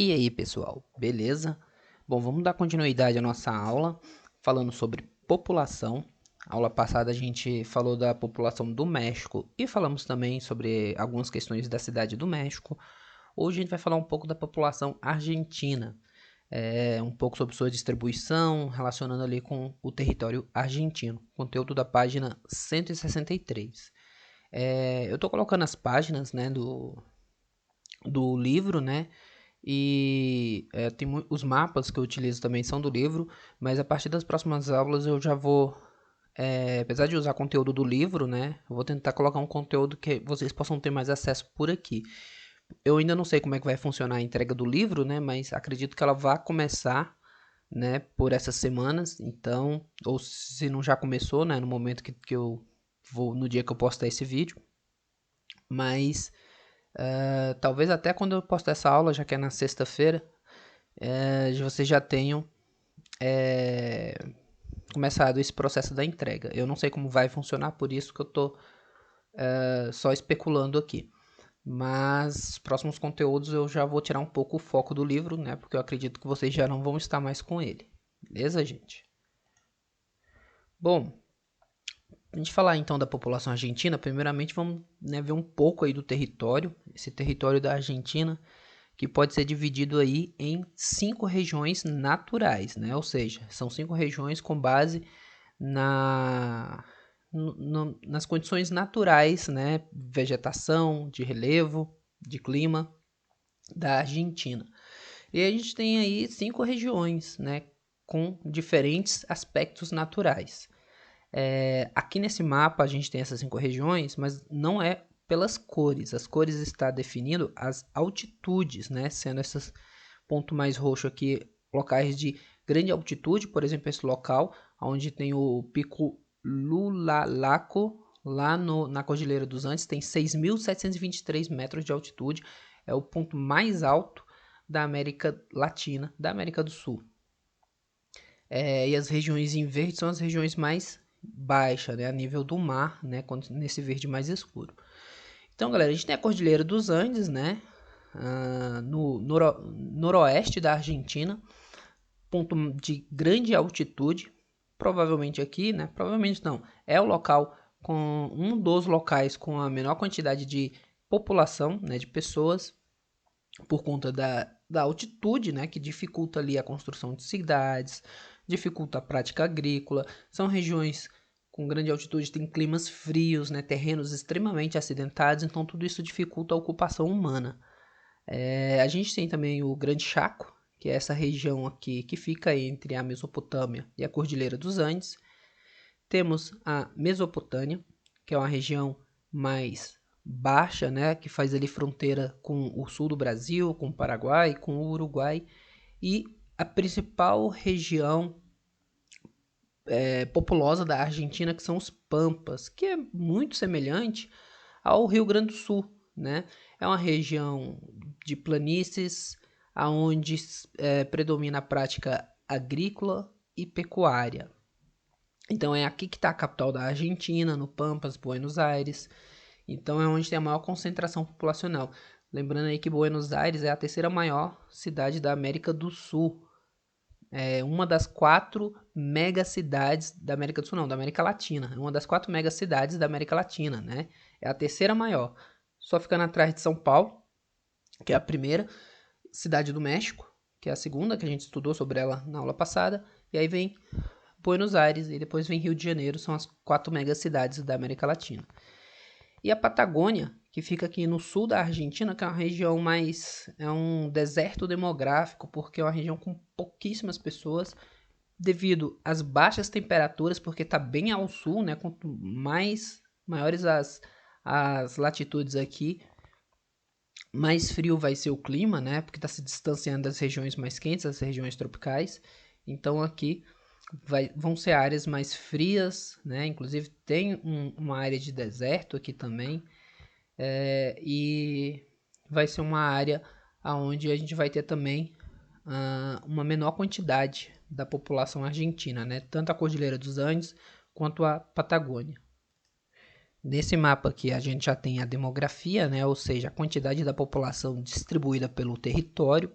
E aí, pessoal, beleza? Bom, vamos dar continuidade à nossa aula falando sobre população. A aula passada a gente falou da população do México e falamos também sobre algumas questões da cidade do México. Hoje a gente vai falar um pouco da população argentina, um pouco sobre sua distribuição, relacionando ali com o território argentino. Conteúdo da página 163. Eu estou colocando as páginas, né, do livro, né? E tem os mapas que eu utilizo também são do livro, mas a partir das próximas aulas eu já vou, apesar de usar conteúdo do livro, né, eu vou tentar colocar um conteúdo que vocês possam ter mais acesso por aqui. Eu ainda não sei como é que vai funcionar a entrega do livro, né, mas acredito que ela vai começar, né, por essas semanas, então, ou se não já começou, né, no momento que eu vou, no dia que eu postar esse vídeo, mas talvez até quando eu postar essa aula, já que é na sexta-feira, vocês já tenham começado esse processo da entrega. Eu não sei como vai funcionar, por isso que eu estou só especulando aqui. Mas próximos conteúdos eu já vou tirar um pouco o foco do livro, né? Porque eu acredito que vocês já não vão estar mais com ele. Beleza, gente? Bom, a gente falar então da população argentina, primeiramente vamos, né, ver um pouco aí do território. Esse território da Argentina, que pode ser dividido aí em 5 regiões naturais, né? Ou seja, são 5 regiões com base na, nas condições naturais, né? Vegetação, de relevo, de clima da Argentina. E a gente tem aí 5 regiões, né? Com diferentes aspectos naturais. Aqui nesse mapa a gente tem essas 5 regiões, mas não é pelas cores. As cores está definindo as altitudes, né? Sendo esses ponto mais roxo aqui locais de grande altitude, por exemplo, esse local onde tem o Pico Lulalaco, lá na Cordilheira dos Andes, tem 6.723 metros de altitude, é o ponto mais alto da América Latina, da América do Sul. E as regiões em verde são as regiões mais baixas, né, a nível do mar, né, nesse verde mais escuro. Então, galera, a gente tem a Cordilheira dos Andes, né, no noroeste da Argentina, ponto de grande altitude, provavelmente aqui, né, provavelmente não, é o local com um dos locais com a menor quantidade de população, né, de pessoas, por conta da altitude, né, que dificulta ali a construção de cidades, dificulta a prática agrícola. São regiões com grande altitude, tem climas frios, né, terrenos extremamente acidentados, então tudo isso dificulta a ocupação humana. A gente tem também o Grande Chaco, que é essa região aqui que fica entre a Mesopotâmia e a Cordilheira dos Andes. Temos a Mesopotâmia, que é uma região mais baixa, né, que faz ali fronteira com o sul do Brasil, com o Paraguai, com o Uruguai, e a principal região populosa da Argentina, que são os Pampas, que é muito semelhante ao Rio Grande do Sul, né? É uma região de planícies, aonde predomina a prática agrícola e pecuária. Então é aqui que está a capital da Argentina, no Pampas, Buenos Aires. Então é onde tem a maior concentração populacional. Lembrando aí que Buenos Aires é a terceira maior cidade da América do Sul. É uma das 4 megacidades da América do Sul, não, da América Latina. É uma das 4 megacidades da América Latina, né? É a terceira maior. Só ficando atrás de São Paulo, que é a primeira, cidade do México, que é a segunda, que a gente estudou sobre ela na aula passada. E aí vem Buenos Aires e depois vem Rio de Janeiro, são as 4 megacidades da América Latina. E a Patagônia, que fica aqui no sul da Argentina, que é uma região mais... é um deserto demográfico, porque é uma região com pouquíssimas pessoas, devido às baixas temperaturas, porque está bem ao sul, né? Quanto maiores as latitudes aqui, mais frio vai ser o clima, né? Porque está se distanciando das regiões mais quentes, das regiões tropicais. Então aqui vão ser áreas mais frias, né? Inclusive tem uma área de deserto aqui também. E vai ser uma área onde a gente vai ter também uma menor quantidade da população argentina, né? Tanto a Cordilheira dos Andes quanto a Patagônia. Nesse mapa aqui a gente já tem a demografia, né? Ou seja, a quantidade da população distribuída pelo território.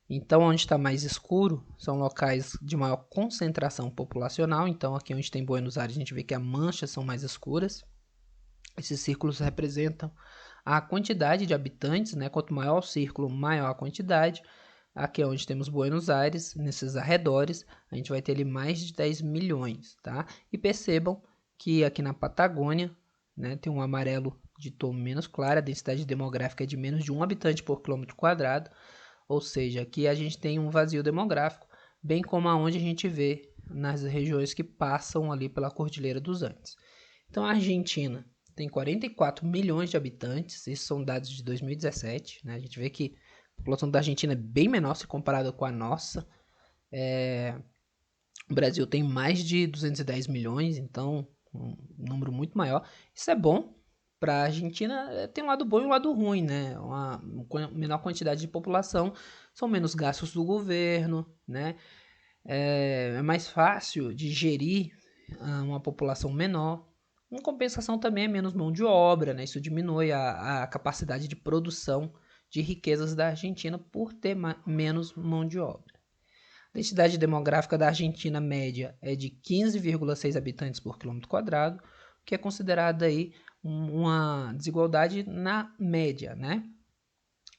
Então, onde está mais escuro são locais de maior concentração populacional. Então, aqui onde tem Buenos Aires, a gente vê que as manchas são mais escuras. Esses círculos representam a quantidade de habitantes, né? Quanto maior o círculo, maior a quantidade. Aqui é onde temos Buenos Aires, nesses arredores, a gente vai ter ali mais de 10 milhões, tá? E percebam que aqui na Patagônia, né, tem um amarelo de tom menos claro, a densidade demográfica é de menos de 1 habitante por quilômetro quadrado, ou seja, aqui a gente tem um vazio demográfico, bem como aonde a gente vê nas regiões que passam ali pela Cordilheira dos Andes. Então a Argentina tem 44 milhões de habitantes, esses são dados de 2017, né? A gente vê que a população da Argentina é bem menor se comparada com a nossa. O Brasil tem mais de 210 milhões, então um número muito maior. Isso é bom para a Argentina, tem um lado bom e um lado ruim, né? Uma menor quantidade de população, são menos gastos do governo, né? É mais fácil de gerir uma população menor. Em compensação também é menos mão de obra, né? Isso diminui a capacidade de produção de riquezas da Argentina por ter menos mão de obra. A densidade demográfica da Argentina média é de 15,6 habitantes por quilômetro quadrado, que é considerada aí uma desigualdade na média, né?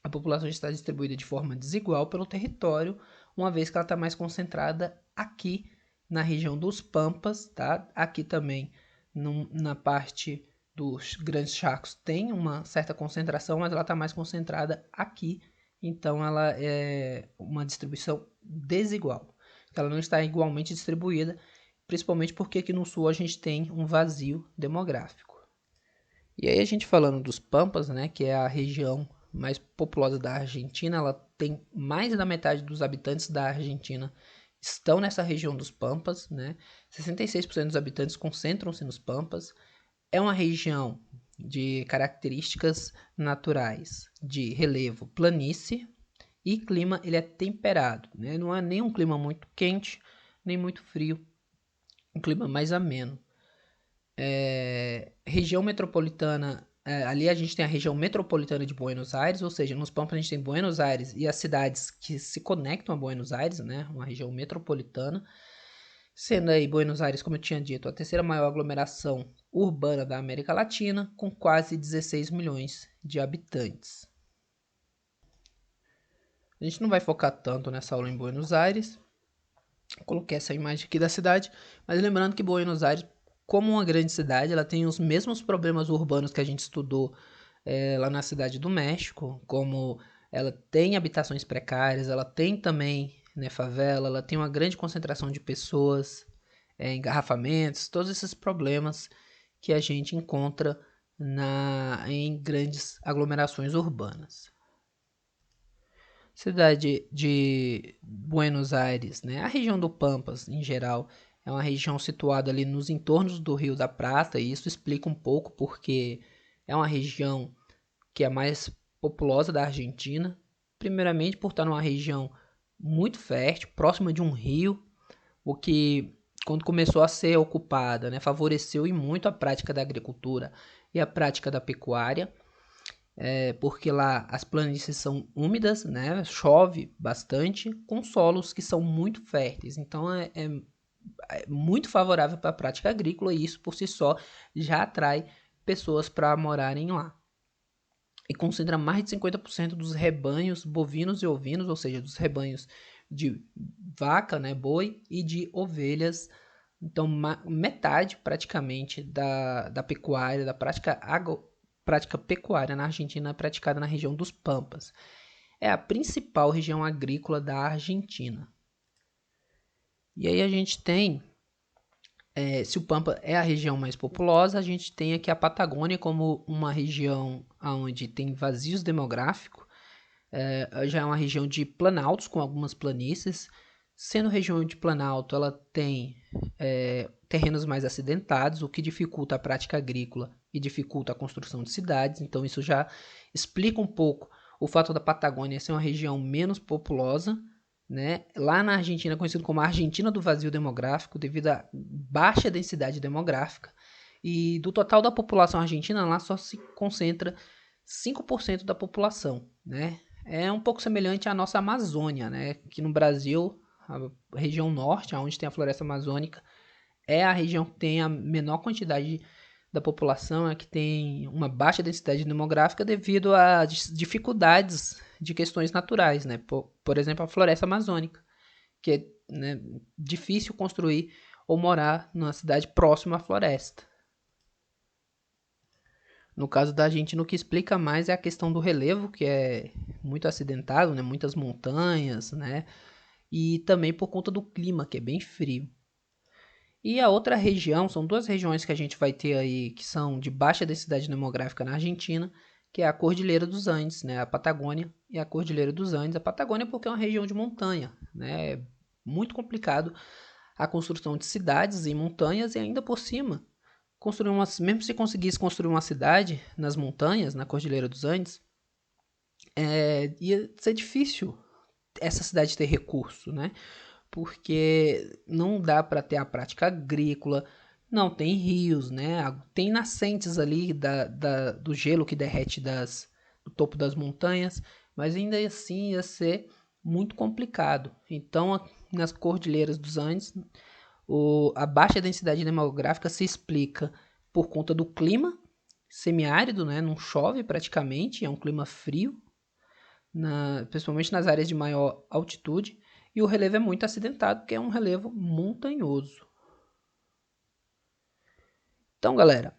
A população está distribuída de forma desigual pelo território, uma vez que ela está mais concentrada aqui na região dos Pampas, tá? Aqui também na parte dos Grandes Chacos tem uma certa concentração, mas ela está mais concentrada aqui, então ela é uma distribuição desigual. Ela não está igualmente distribuída, principalmente porque aqui no sul a gente tem um vazio demográfico. E aí a gente falando dos Pampas, né, que é a região mais populosa da Argentina, ela tem mais da metade dos habitantes da Argentina estão nessa região dos Pampas, né? 66% dos habitantes concentram-se nos Pampas. É uma região de características naturais de relevo planície e clima ele é temperado, né? Não é nem um clima muito quente, nem muito frio, um clima mais ameno. Região metropolitana, ali a gente tem a região metropolitana de Buenos Aires, ou seja, nos Pampas a gente tem Buenos Aires e as cidades que se conectam a Buenos Aires, né? Uma região metropolitana. Sendo aí Buenos Aires, como eu tinha dito, a terceira maior aglomeração urbana da América Latina, com quase 16 milhões de habitantes. A gente não vai focar tanto nessa aula em Buenos Aires. Coloquei essa imagem aqui da cidade, mas lembrando que Buenos Aires, como uma grande cidade, ela tem os mesmos problemas urbanos que a gente estudou lá na cidade do México, como ela tem habitações precárias, ela tem também, né, favela, ela tem uma grande concentração de pessoas, engarrafamentos, todos esses problemas que a gente encontra em grandes aglomerações urbanas. Cidade de Buenos Aires, né? A região do Pampas, em geral, é uma região situada ali nos entornos do Rio da Prata, e isso explica um pouco porque é uma região que é a mais populosa da Argentina, primeiramente por estar numa região muito fértil, próxima de um rio, o que, quando começou a ser ocupada, né, favoreceu e muito a prática da agricultura e a prática da pecuária, porque lá as planícies são úmidas, né, chove bastante, com solos que são muito férteis, então é muito favorável para a prática agrícola e isso por si só já atrai pessoas para morarem lá. E concentra mais de 50% dos rebanhos bovinos e ovinos, ou seja, dos rebanhos de vaca, né, boi, e de ovelhas. Então, metade praticamente da pecuária, da prática pecuária na Argentina é praticada na região dos Pampas. É a principal região agrícola da Argentina. E aí a gente tem, se o Pampa é a região mais populosa, a gente tem aqui a Patagônia como uma região onde tem vazios demográficos. Já é uma região de planaltos com algumas planícies. Sendo região de planalto, ela tem terrenos mais acidentados, o que dificulta a prática agrícola e dificulta a construção de cidades. Então isso já explica um pouco o fato da Patagônia ser uma região menos populosa, né? Lá na Argentina é conhecido como a Argentina do vazio demográfico, devido à baixa densidade demográfica. E do total da população argentina, lá só se concentra 5% da população, né? é um pouco semelhante à nossa Amazônia, né? Aqui no Brasil, a região norte, onde tem a floresta amazônica, é a região que tem a menor quantidade da população, é que tem uma baixa densidade demográfica devido a dificuldades de questões naturais, né? Por exemplo, a floresta amazônica, que é, né, difícil construir ou morar numa cidade próxima à floresta. No caso da Argentina, o que explica mais é a questão do relevo, que é muito acidentado, né? Muitas montanhas, né? E também por conta do clima, que é bem frio. E a outra região, são duas regiões que a gente vai ter aí, que são de baixa densidade demográfica na Argentina, que é a Cordilheira dos Andes, né? A Patagônia e a Cordilheira dos Andes. A Patagônia porque é uma região de montanha, né? É muito complicado a construção de cidades em montanhas e ainda por cima construir mesmo se conseguisse construir uma cidade nas montanhas, na Cordilheira dos Andes, ia ser difícil essa cidade ter recurso, né? Porque não dá para ter a prática agrícola, não tem rios, né? Tem nascentes ali do gelo que derrete do topo das montanhas, mas ainda assim ia ser muito complicado. Então, nas Cordilheiras dos Andes, a baixa densidade demográfica se explica por conta do clima semiárido, né? Não chove praticamente, é um clima frio, principalmente nas áreas de maior altitude, e o relevo é muito acidentado, porque é um relevo montanhoso. Então, galera,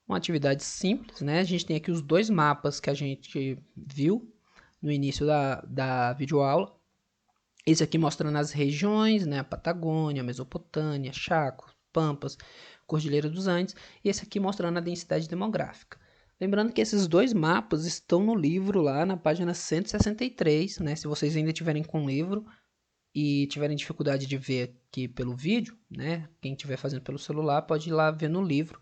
uma atividade simples, né? A gente tem aqui os dois mapas que a gente viu no início da videoaula. Esse aqui mostrando as regiões, né? A Patagônia, a Mesopotâmia, Chaco, Pampas, Cordilheira dos Andes. E esse aqui mostrando a densidade demográfica. Lembrando que esses dois mapas estão no livro lá na página 163, né? Se vocês ainda tiverem com o livro e tiverem dificuldade de ver aqui pelo vídeo, né? Quem estiver fazendo pelo celular pode ir lá ver no livro.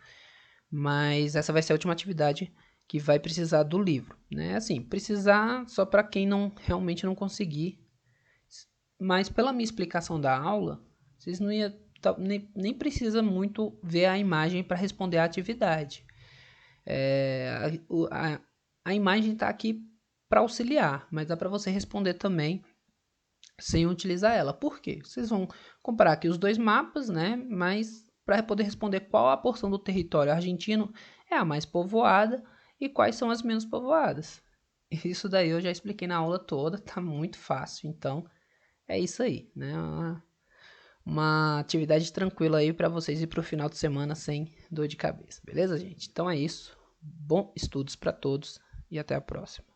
Mas essa vai ser a última atividade que vai precisar do livro, né? Assim, precisar só para quem realmente não conseguir. Mas pela minha explicação da aula, vocês não iam, nem precisa muito ver a imagem para responder a atividade. A imagem está aqui para auxiliar, mas dá para você responder também sem utilizar ela. Por quê? Vocês vão comparar aqui os dois mapas, né? Mas para poder responder qual a porção do território argentino é a mais povoada e quais são as menos povoadas. Isso daí eu já expliquei na aula toda, tá muito fácil. Então, é isso aí, né? Uma atividade tranquila aí para vocês ir para o final de semana sem dor de cabeça, beleza, gente? Então é isso. Bom estudos para todos e até a próxima.